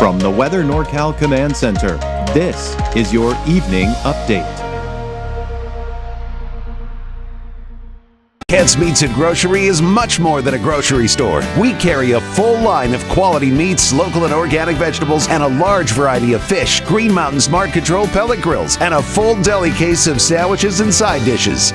From the Weather NorCal Command Center, this is your evening update. Kent's Meats and Grocery is much more than a grocery store. We carry a full line of quality meats, local and organic vegetables, and a large variety of fish, Green Mountain Smart Control pellet grills, and a full deli case of sandwiches and side dishes.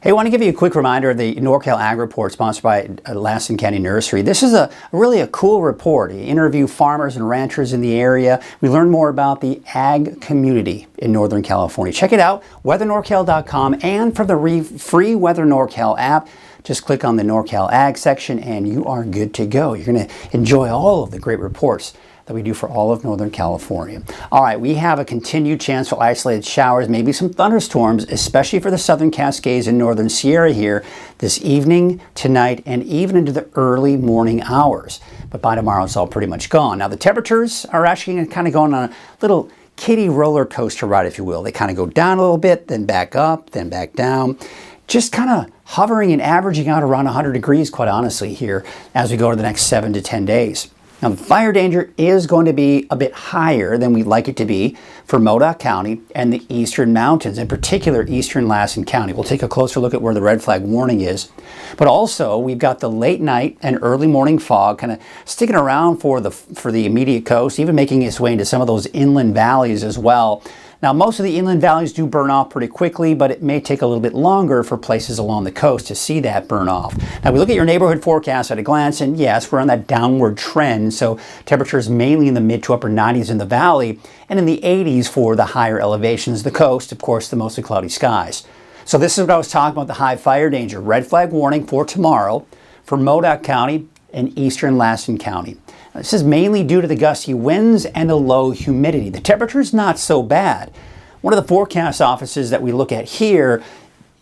Hey, I want to give you a quick reminder of the NorCal Ag Report sponsored by Lassen County Nursery. This is really a cool report. You interview farmers and ranchers in the area. We learn more about the ag community in Northern California. Check it out, weathernorcal.com, and from the free Weather NorCal app, just click on the NorCal Ag section and you are good to go. You're going to enjoy all of the great reports that we do for all of Northern California. All right, we have a continued chance for isolated showers, maybe some thunderstorms, especially for the Southern Cascades and Northern Sierra here this evening, tonight, and even into the early morning hours. But by tomorrow, it's all pretty much gone. Now, the temperatures are actually kind of going on a little kiddie roller coaster ride, if you will. They kind of go down a little bit, then back up, then back down. Just kind of hovering and averaging out around 100 degrees, quite honestly, here as we go to the next 7 to 10 days. Now, the fire danger is going to be a bit higher than we'd like it to be for Modoc County and the eastern mountains, in particular eastern Lassen County. We'll take a closer look at where the red flag warning is. But also, we've got the late night and early morning fog kind of sticking around for the immediate coast, even making its way into some of those inland valleys as well. Now, most of the inland valleys do burn off pretty quickly, but it may take a little bit longer for places along the coast to see that burn off. Now, we look at your neighborhood forecast at a glance, and yes, we're on that downward trend, so temperatures mainly in the mid to upper 90s in the valley, and in the 80s for the higher elevations, the coast, of course, the mostly cloudy skies. So this is what I was talking about, the high fire danger. Red flag warning for tomorrow for Modoc County and eastern Lassen County. This is mainly due to the gusty winds and the low humidity. The temperature's not so bad. One of the forecast offices that we look at here,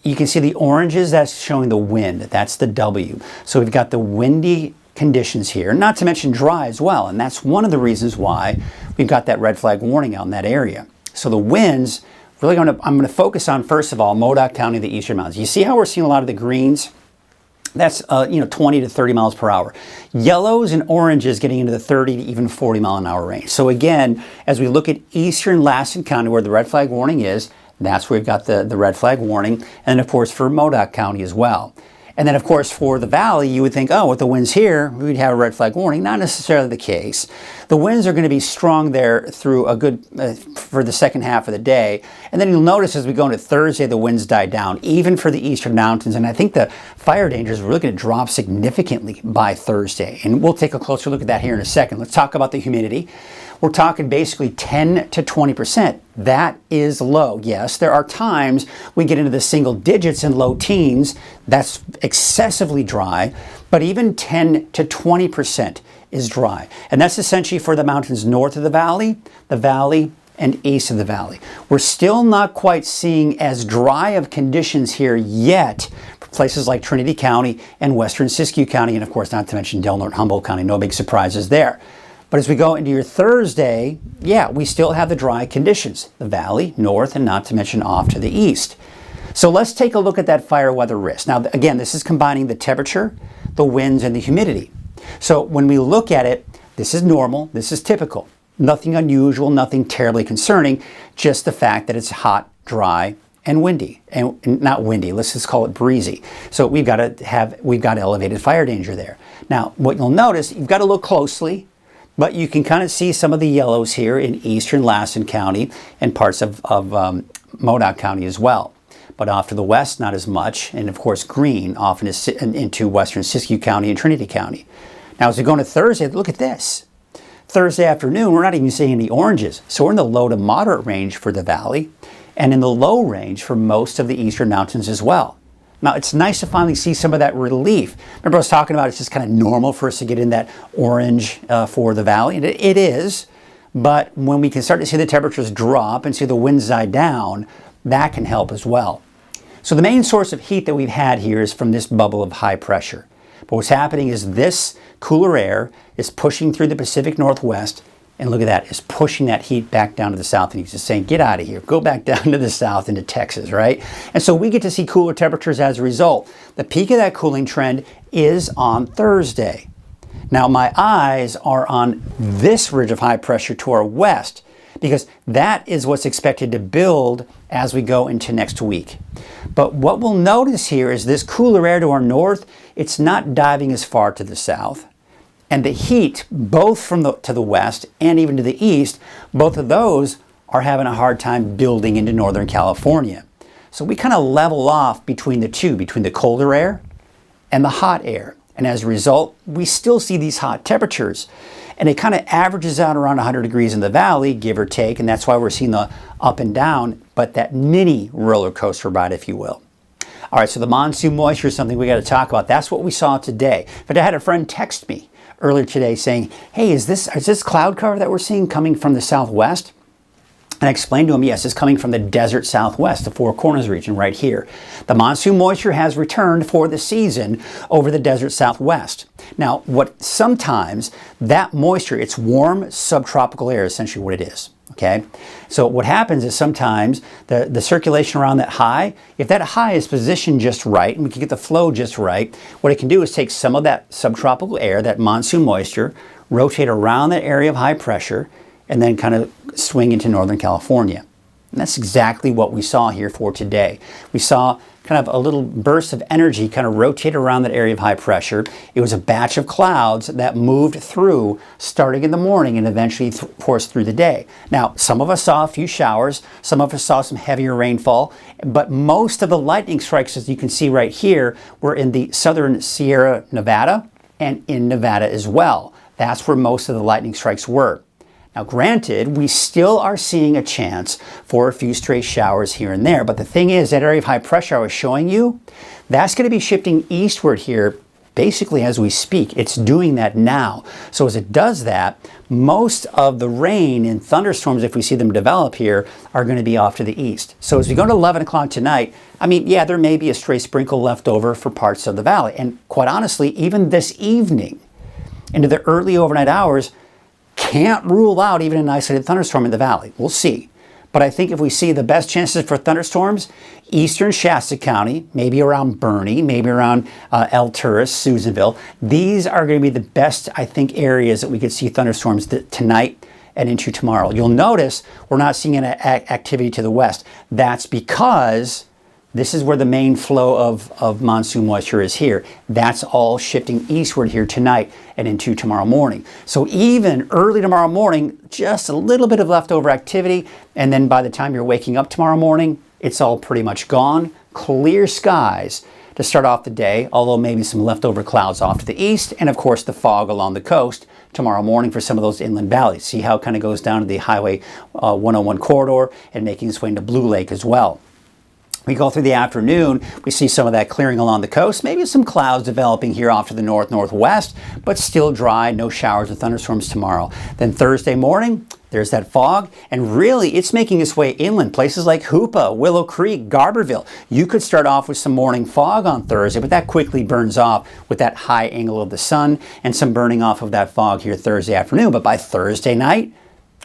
you can see the oranges, that's showing the wind. That's the W. So we've got the windy conditions here, not to mention dry as well. And that's one of the reasons why we've got that red flag warning out in that area. So the winds, I'm going to focus on, first of all, Modoc County, the eastern mountains. You see how we're seeing a lot of the greens? That's 20 to 30 miles per hour. Yellows and oranges getting into the 30 to even 40 mile an hour range. So again, as we look at eastern Lassen County where the red flag warning is, that's where we've got the red flag warning. And of course for Modoc County as well. And then of course for the valley, you would think, oh, with the winds here, we'd have a red flag warning. Not necessarily the case. The winds are going to be strong there through a good, for the second half of the day. And then you'll notice as we go into Thursday, the winds die down, even for the eastern mountains. And I think the fire danger is really going to drop significantly by Thursday. And we'll take a closer look at that here in a second. Let's talk about the humidity. We're talking basically 10 to 20%. That is low. Yes, there are times we get into the single digits and low teens. That's excessively dry, but even 10 to 20% is dry. And that's essentially for the mountains north of the valley, and east of the valley. We're still not quite seeing as dry of conditions here yet for places like Trinity County and western Siskiyou County, and of course not to mention Del Norte, Humboldt County. No big surprises there. But as we go into your Thursday, yeah, we still have the dry conditions. The valley, north, and not to mention off to the east. So let's take a look at that fire weather risk. Now, again, this is combining the temperature, the winds, and the humidity. So when we look at it, this is normal, this is typical. Nothing unusual, nothing terribly concerning, just the fact that it's hot, dry, and windy. And not windy, let's just call it breezy. So we've got elevated fire danger there. Now, what you'll notice, you've got to look closely, but you can kind of see some of the yellows here in eastern Lassen County and parts of Modoc County as well. But off to the west, not as much. And of course, green off into western Siskiyou County and Trinity County. Now, as we go into Thursday, look at this. Thursday afternoon, we're not even seeing any oranges. So we're in the low to moderate range for the valley and in the low range for most of the eastern mountains as well. Now, it's nice to finally see some of that relief. Remember I was talking about it's just kind of normal for us to get in that orange for the valley, and it is. But when we can start to see the temperatures drop and see the winds die down, that can help as well. So the main source of heat that we've had here is from this bubble of high pressure. But what's happening is this cooler air is pushing through the Pacific Northwest, and look at that, it's pushing that heat back down to the south, and he's just saying, get out of here, go back down to the south into Texas, right? And so we get to see cooler temperatures as a result. The peak of that cooling trend is on Thursday. Now my eyes are on this ridge of high pressure to our west, because that is what's expected to build as we go into next week. But what we'll notice here is this cooler air to our north, it's not diving as far to the south. And the heat, both to the west and even to the east, both of those are having a hard time building into Northern California. So we kind of level off between the two, between the colder air and the hot air. And as a result, we still see these hot temperatures. And it kind of averages out around 100 degrees in the valley, give or take, and that's why we're seeing the up and down, but that mini roller coaster ride, if you will. All right, so the monsoon moisture is something we got to talk about. That's what we saw today. But I had a friend text me earlier today saying, hey, is this cloud cover that we're seeing coming from the southwest? And I explained to him, yes, it's coming from the desert southwest, the Four Corners region right here. The monsoon moisture has returned for the season over the desert southwest. Now, sometimes that moisture, it's warm subtropical air, essentially what it is. Okay, so what happens is sometimes the circulation around that high, if that high is positioned just right and we can get the flow just right, what it can do is take some of that subtropical air, that monsoon moisture, rotate around that area of high pressure, and then kind of swing into Northern California. And that's exactly what we saw here for today. We saw kind of a little burst of energy kind of rotate around that area of high pressure. It was a batch of clouds that moved through starting in the morning and eventually forced through the day. Now, some of us saw a few showers, some of us saw some heavier rainfall, but most of the lightning strikes, as you can see right here, were in the southern Sierra Nevada and in Nevada as well. That's where most of the lightning strikes were. Now granted, we still are seeing a chance for a few stray showers here and there, but the thing is, that area of high pressure I was showing you, that's going to be shifting eastward here basically as we speak. It's doing that now. So as it does that, most of the rain and thunderstorms, if we see them develop here, are going to be off to the east. So as we go to 11 o'clock tonight, I mean, yeah, there may be a stray sprinkle left over for parts of the valley. And quite honestly, even this evening, into the early overnight hours, can't rule out even an isolated thunderstorm in the valley. We'll see. But I think if we see the best chances for thunderstorms, eastern Shasta County, maybe around Bernie, maybe around El Turris, Susanville, these are going to be the best, I think, areas that we could see thunderstorms tonight and into tomorrow. You'll notice we're not seeing an activity to the west. That's because this is where the main flow of monsoon moisture is here. That's all shifting eastward here tonight and into tomorrow morning. So even early tomorrow morning, just a little bit of leftover activity, and then by the time you're waking up tomorrow morning, it's all pretty much gone. Clear skies to start off the day, although maybe some leftover clouds off to the east, and of course the fog along the coast tomorrow morning for some of those inland valleys. See how it kind of goes down to the Highway 101 corridor and making its way into Blue Lake as well. We go through the afternoon, we see some of that clearing along the coast, maybe some clouds developing here off to the north-northwest, but still dry, no showers or thunderstorms tomorrow. Then Thursday morning, there's that fog, and really it's making its way inland, places like Hoopa, Willow Creek, Garberville. You could start off with some morning fog on Thursday, but that quickly burns off with that high angle of the sun and some burning off of that fog here Thursday afternoon. But by Thursday night,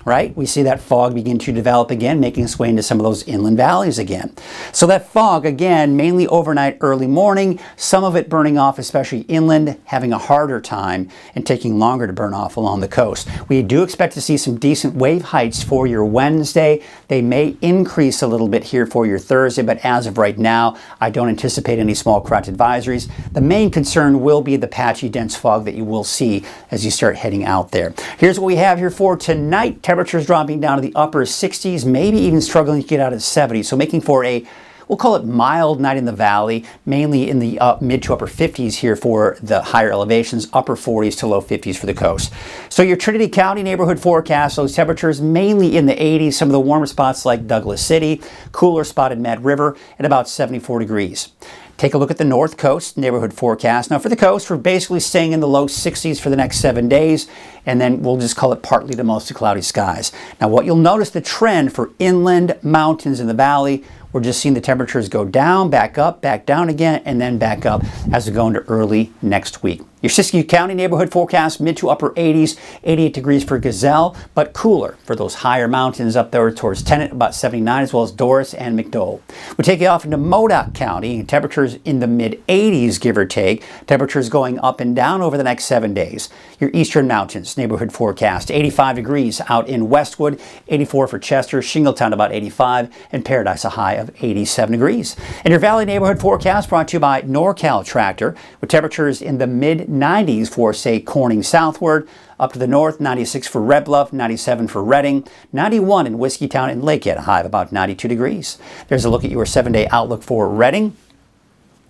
right, we see that fog begin to develop again, making its way into some of those inland valleys again. So that fog, again, mainly overnight, early morning, some of it burning off, especially inland, having a harder time and taking longer to burn off along the coast. We do expect to see some decent wave heights for your Wednesday. They may increase a little bit here for your Thursday, but as of right now, I don't anticipate any small craft advisories. The main concern will be the patchy, dense fog that you will see as you start heading out there. Here's what we have here for tonight. Temperatures dropping down to the upper 60s, maybe even struggling to get out of the 70s. So making for a, we'll call it mild night in the valley, mainly in the mid to upper 50s here for the higher elevations, upper 40s to low 50s for the coast. So your Trinity County neighborhood forecast, those temperatures mainly in the 80s, some of the warmer spots like Douglas City, cooler spot in Mad River at about 74 degrees. Take a look at the North Coast neighborhood forecast. Now for the coast, we're basically staying in the low 60s for the next 7 days. and then we'll just call it partly to mostly cloudy skies. Now what you'll notice the trend for inland mountains in the valley, we're just seeing the temperatures go down, back up, back down again, and then back up as we go into early next week. Your Siskiyou County neighborhood forecast, mid to upper 80s, 88 degrees for Gazelle, but cooler for those higher mountains up there towards Tennant, about 79, as well as Doris and McDowell. We take you off into Modoc County, temperatures in the mid 80s, give or take, temperatures going up and down over the next 7 days. Your Eastern Mountains neighborhood forecast, 85 degrees out in Westwood, 84 for Chester, Shingletown about 85, and Paradise a high of 87 degrees. And your Valley neighborhood forecast brought to you by NorCal Tractor, with temperatures in the mid 90s for, say, Corning southward. Up to the north, 96 for Red Bluff, 97 for Redding, 91 in Whiskeytown and Lakehead, a high of about 92 degrees. There's a look at your 7-day outlook for Redding.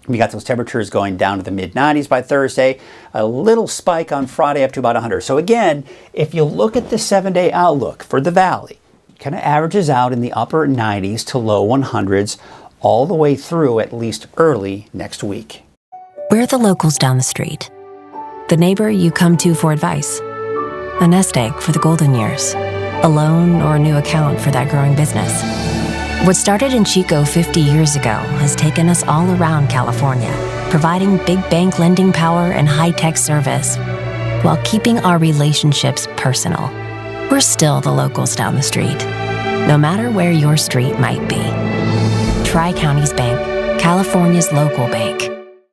We got those temperatures going down to the mid-90s by Thursday, a little spike on Friday up to about 100. So again, if you look at the 7-day outlook for the Valley, it kind of averages out in the upper 90s to low 100s all the way through at least early next week. We're the locals down the street. The neighbor you come to for advice. A nest egg for the golden years. A loan or a new account for that growing business. What started in Chico 50 years ago has taken us all around California, providing big bank lending power and high-tech service, while keeping our relationships personal. We're still the locals down the street, no matter where your street might be. Tri-Counties Bank, California's local bank.